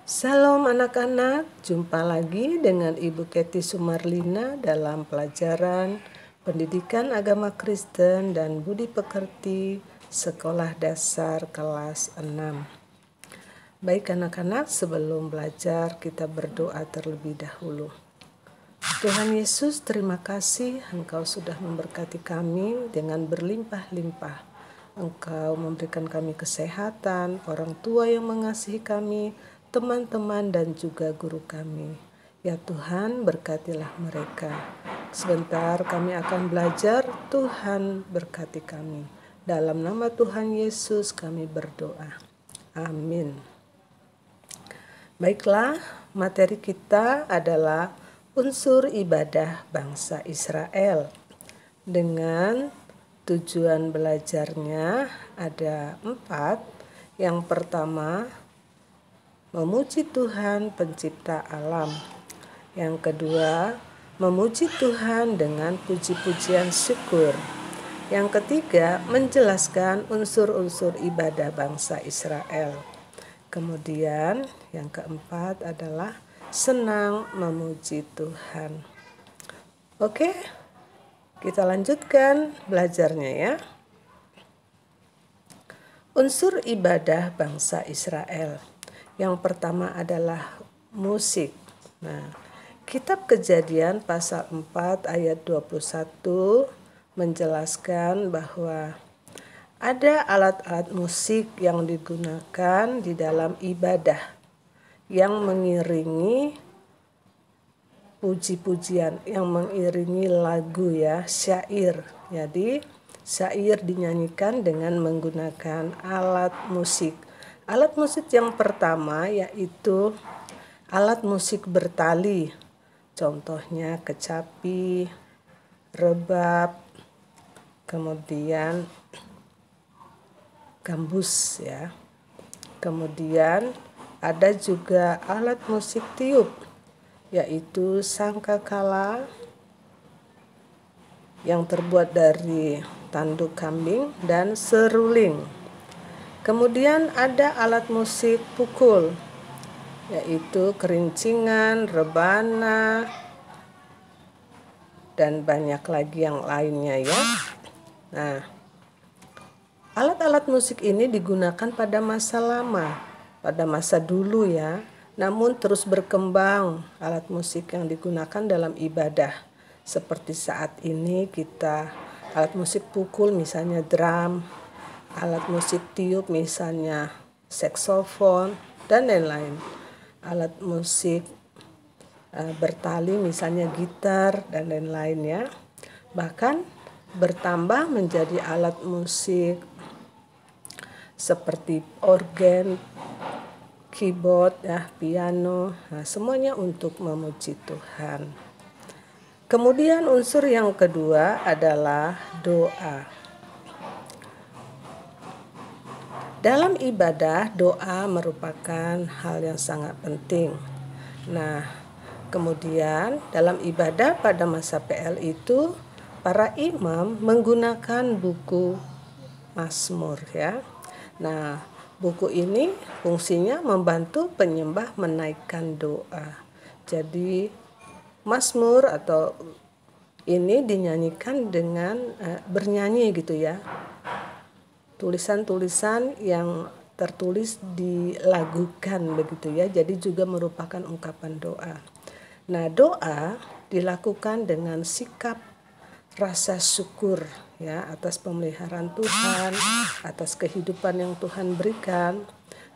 Salam anak-anak, jumpa lagi dengan Ibu Kety Sumarlina dalam pelajaran Pendidikan Agama Kristen dan Budi Pekerti Sekolah Dasar kelas 6. Baik anak-anak, sebelum belajar kita berdoa terlebih dahulu. Tuhan Yesus, terima kasih Engkau sudah memberkati kami dengan berlimpah-limpah. Engkau memberikan kami kesehatan, orang tua yang mengasihi kami, teman-teman dan juga guru kami. Ya Tuhan, berkatilah mereka. Sebentar kami akan belajar, Tuhan berkati kami. Dalam nama Tuhan Yesus kami berdoa. Amin. Baiklah, materi kita adalah unsur ibadah bangsa Israel. Dengan tujuan belajarnya ada 4. Yang pertama, memuji Tuhan pencipta alam. Yang kedua, memuji Tuhan dengan puji-pujian syukur. Yang ketiga, menjelaskan unsur-unsur ibadah bangsa Israel. Kemudian yang keempat adalah senang memuji Tuhan. Oke, kita lanjutkan belajarnya ya. Unsur ibadah bangsa Israel. Yang pertama adalah musik. Nah, Kitab Kejadian pasal 4 ayat 21 menjelaskan bahwa ada alat-alat musik yang digunakan di dalam ibadah yang mengiringi puji-pujian, yang mengiringi lagu ya, syair. Jadi syair dinyanyikan dengan menggunakan alat musik. Alat musik yang pertama yaitu alat musik bertali. Contohnya kecapi, rebab, kemudian gambus ya. Kemudian ada juga alat musik tiup yaitu sangkakala yang terbuat dari tanduk kambing dan seruling. Kemudian ada alat musik pukul yaitu kerincingan, rebana, dan banyak lagi yang lainnya ya. Nah, alat-alat musik ini digunakan pada masa lama, pada masa dulu ya. Namun terus berkembang alat musik yang digunakan dalam ibadah. Seperti saat ini kita alat musik pukul misalnya drum, alat musik tiup misalnya saksofon dan lain-lain. Alat musik bertali misalnya gitar dan lain-lain ya. Bahkan bertambah menjadi alat musik seperti organ, keyboard, ya, piano, nah, semuanya untuk memuji Tuhan. Kemudian unsur yang kedua adalah doa. Dalam ibadah, doa merupakan hal yang sangat penting. Nah, kemudian dalam ibadah pada masa PL itu, para imam menggunakan buku Mazmur ya. Nah, buku ini fungsinya membantu penyembah menaikkan doa. Jadi Mazmur atau ini dinyanyikan dengan bernyanyi gitu ya. Tulisan-tulisan yang tertulis dilagukan begitu ya. Jadi juga merupakan ungkapan doa. Nah, doa dilakukan dengan sikap rasa syukur ya atas pemeliharaan Tuhan, atas kehidupan yang Tuhan berikan.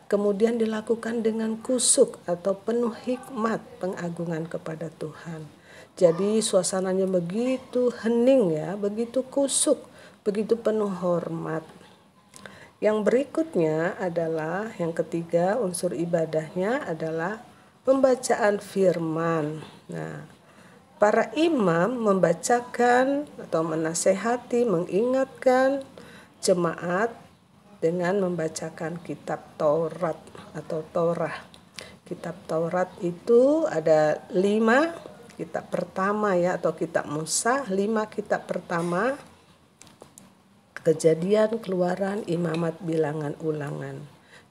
Kemudian dilakukan dengan kusuk atau penuh hikmat pengagungan kepada Tuhan. Jadi suasananya begitu hening ya, begitu kusuk, begitu penuh hormat. Yang berikutnya adalah yang ketiga unsur ibadahnya adalah pembacaan firman. Nah, para imam membacakan atau menasehati, mengingatkan jemaat dengan membacakan kitab Taurat atau Torah. Kitab Taurat itu ada 5 kitab pertama ya, atau kitab Musa, 5 kitab pertama, Kejadian, Keluaran, Imamat, Bilangan, Ulangan.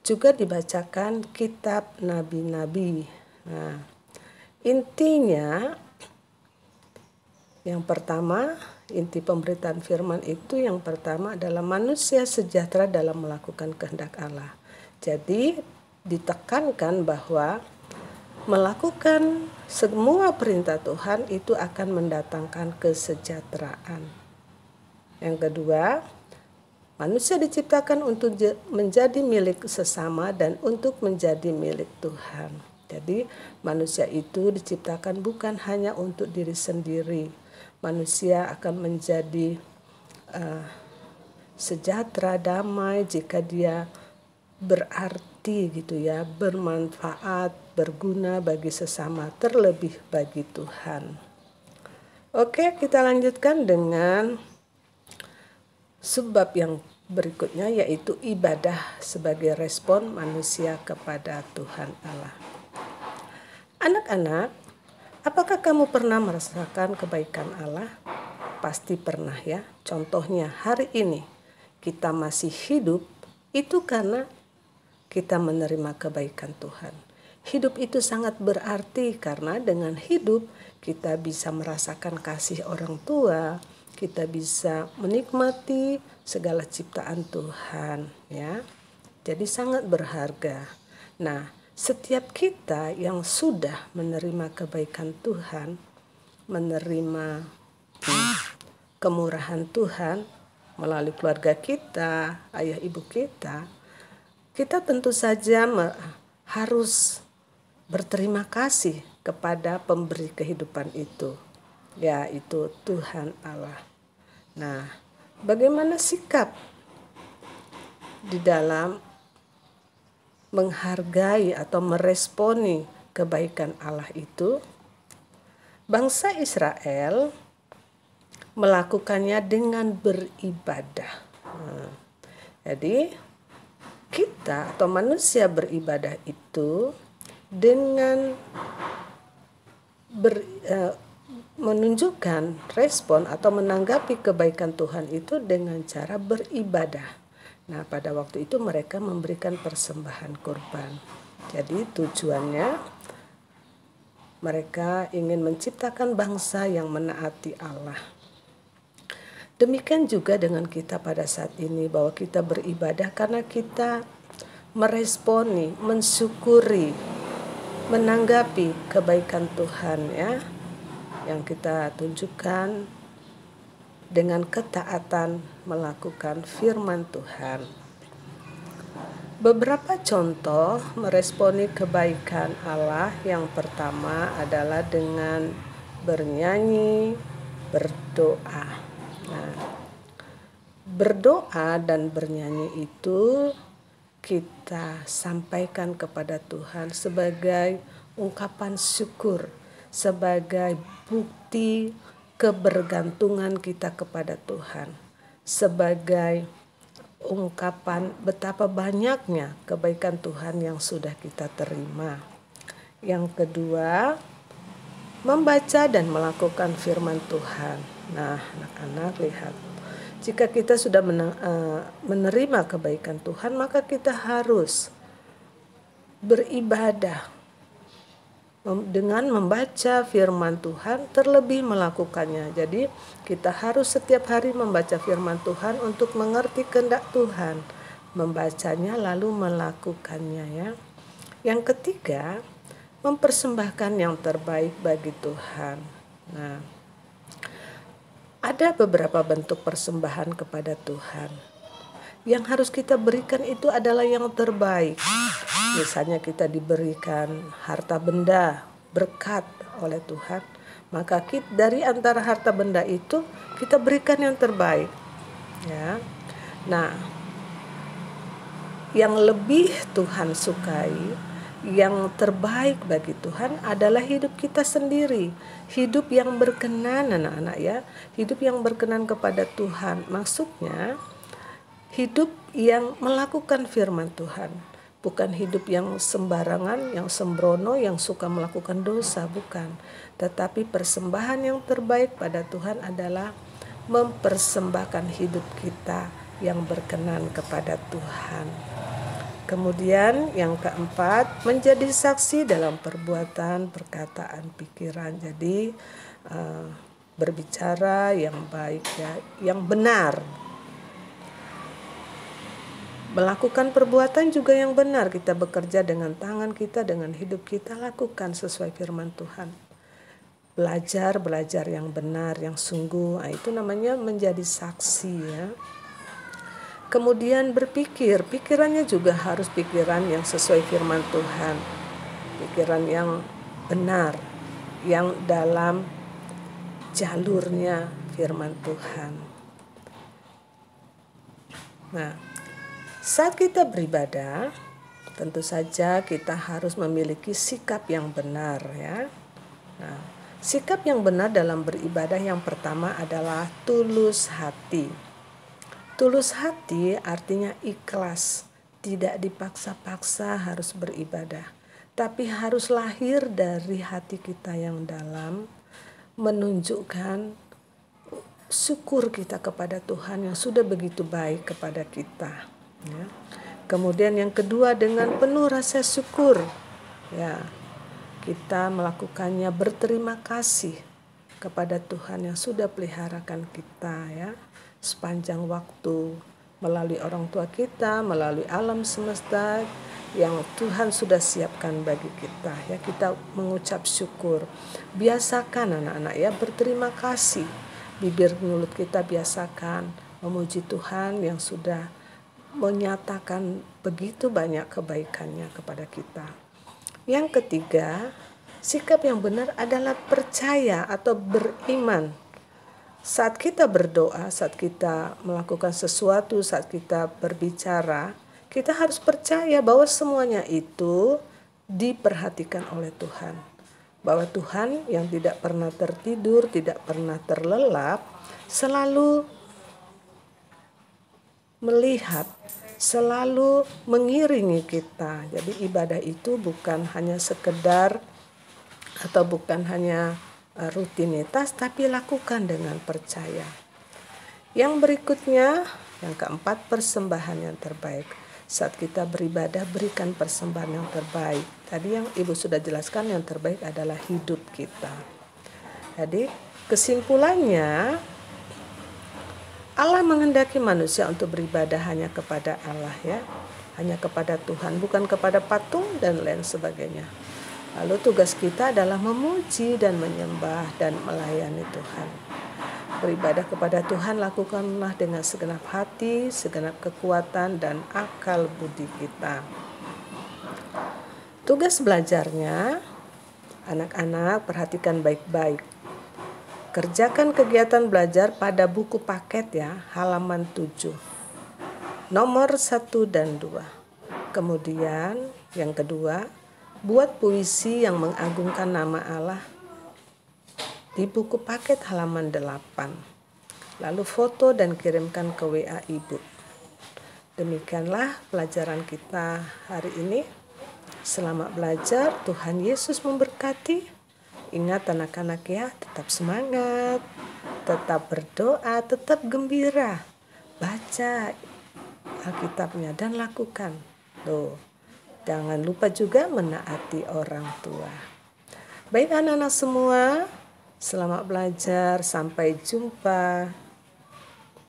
juga dibacakan kitab nabi-nabi. Nah, intinya yang pertama, inti pemberitaan firman itu yang pertama adalah manusia sejahtera dalam melakukan kehendak Allah. Jadi ditekankan bahwa melakukan semua perintah Tuhan itu akan mendatangkan kesejahteraan. Yang kedua, manusia diciptakan untuk menjadi milik sesama dan untuk menjadi milik Tuhan. Jadi manusia itu diciptakan bukan hanya untuk diri sendiri. Manusia akan menjadi sejahtera, damai jika dia berarti gitu ya, bermanfaat, berguna bagi sesama, terlebih bagi Tuhan. Oke, kita lanjutkan dengan sebab yang berikutnya, yaitu ibadah sebagai respon manusia kepada Tuhan Allah. Anak-anak, apakah kamu pernah merasakan kebaikan Allah? Pasti pernah ya. Contohnya hari ini kita masih hidup itu karena kita menerima kebaikan Tuhan. Hidup itu sangat berarti karena dengan hidup kita bisa merasakan kasih orang tua, kita bisa menikmati segala ciptaan Tuhan ya. Jadi sangat berharga. Nah, setiap kita yang sudah menerima kebaikan Tuhan, menerima kemurahan Tuhan melalui keluarga kita, ayah ibu kita tentu saja harus berterima kasih kepada pemberi kehidupan itu, yaitu Tuhan Allah. Nah, bagaimana sikap di dalam menghargai atau meresponi kebaikan Allah itu? Bangsa Israel melakukannya dengan beribadah. Jadi kita atau manusia beribadah itu dengan menunjukkan respon atau menanggapi kebaikan Tuhan itu dengan cara beribadah. Nah, pada waktu itu mereka memberikan persembahan kurban. Jadi tujuannya mereka ingin menciptakan bangsa yang menaati Allah. Demikian juga dengan kita pada saat ini, bahwa kita beribadah karena kita meresponi, mensyukuri, menanggapi kebaikan Tuhan ya, yang kita tunjukkan dengan ketaatan melakukan firman Tuhan. Beberapa contoh meresponi kebaikan Allah, yang pertama adalah dengan bernyanyi, berdoa. Nah, berdoa dan bernyanyi itu kita sampaikan kepada Tuhan sebagai ungkapan syukur, sebagai bukti kebergantungan kita kepada Tuhan, sebagai ungkapan betapa banyaknya kebaikan Tuhan yang sudah kita terima. Yang kedua, membaca dan melakukan firman Tuhan. Nah, anak-anak lihat, jika kita sudah menerima kebaikan Tuhan, maka kita harus beribadah dengan membaca firman Tuhan, terlebih melakukannya. Jadi kita harus setiap hari membaca firman Tuhan untuk mengerti kehendak Tuhan, membacanya lalu melakukannya ya. Yang ketiga, mempersembahkan yang terbaik bagi Tuhan. Nah, ada beberapa bentuk persembahan kepada Tuhan. Yang harus kita berikan itu adalah yang terbaik. Misalnya kita diberikan harta benda, berkat oleh Tuhan, maka dari antara harta benda itu kita berikan yang terbaik. Ya. Nah, yang lebih Tuhan sukai, yang terbaik bagi Tuhan adalah hidup kita sendiri, hidup yang berkenan, anak-anak ya, hidup yang berkenan kepada Tuhan. Maksudnya hidup yang melakukan firman Tuhan, bukan hidup yang sembarangan, yang sembrono, yang suka melakukan dosa, bukan. Tetapi persembahan yang terbaik pada Tuhan adalah mempersembahkan hidup kita yang berkenan kepada Tuhan. Kemudian yang keempat, menjadi saksi dalam perbuatan, perkataan, pikiran. Jadi berbicara yang baik ya, yang benar. Melakukan perbuatan juga yang benar. Kita bekerja dengan tangan kita, dengan hidup kita, lakukan sesuai firman Tuhan. Belajar yang benar, yang sungguh. Nah, itu namanya menjadi saksi ya. Kemudian berpikir, pikirannya juga harus pikiran yang sesuai firman Tuhan. Pikiran yang benar, yang dalam jalurnya firman Tuhan. Nah, saat kita beribadah, tentu saja kita harus memiliki sikap yang benar ya. Nah, sikap yang benar dalam beribadah yang pertama adalah tulus hati. Tulus hati artinya ikhlas, tidak dipaksa-paksa harus beribadah, tapi harus lahir dari hati kita yang dalam, menunjukkan syukur kita kepada Tuhan yang sudah begitu baik kepada kita. Ya. Kemudian yang kedua, dengan penuh rasa syukur, ya, kita melakukannya berterima kasih kepada Tuhan yang sudah peliharakan kita ya sepanjang waktu, melalui orang tua kita, melalui alam semesta yang Tuhan sudah siapkan bagi kita ya. Kita mengucap syukur. Biasakan anak-anak ya berterima kasih. Bibir mulut kita biasakan memuji Tuhan yang sudah menyatakan begitu banyak kebaikannya kepada kita. Yang ketiga, sikap yang benar adalah percaya atau beriman. Saat kita berdoa, saat kita melakukan sesuatu, saat kita berbicara, kita harus percaya bahwa semuanya itu diperhatikan oleh Tuhan. Bahwa Tuhan yang tidak pernah tertidur, tidak pernah terlelap, selalu melihat, selalu mengiringi kita. Jadi ibadah itu bukan hanya sekedar atau bukan hanya rutinitas, tapi lakukan dengan percaya. Yang berikutnya, yang keempat, persembahan yang terbaik. Saat kita beribadah, berikan persembahan yang terbaik. Tadi yang Ibu sudah jelaskan, yang terbaik adalah hidup kita. Jadi kesimpulannya, Allah menghendaki manusia untuk beribadah hanya kepada Allah ya, hanya kepada Tuhan, bukan kepada patung dan lain sebagainya. Lalu tugas kita adalah memuji dan menyembah dan melayani Tuhan. Beribadah kepada Tuhan lakukanlah dengan segenap hati, segenap kekuatan dan akal budi kita. Tugas belajarnya, anak-anak perhatikan baik-baik. Kerjakan kegiatan belajar pada buku paket ya, halaman 7. Nomor 1 dan 2. Kemudian yang kedua, buat puisi yang mengagungkan nama Allah di buku paket halaman 8. Lalu foto dan kirimkan ke WA Ibu. Demikianlah pelajaran kita hari ini. Selamat belajar, Tuhan Yesus memberkati. Ingat anak-anak ya, tetap semangat, tetap berdoa, tetap gembira. Baca Alkitabnya dan lakukan. Tuh. Jangan lupa juga menaati orang tua. Baik anak-anak semua, selamat belajar. Sampai jumpa.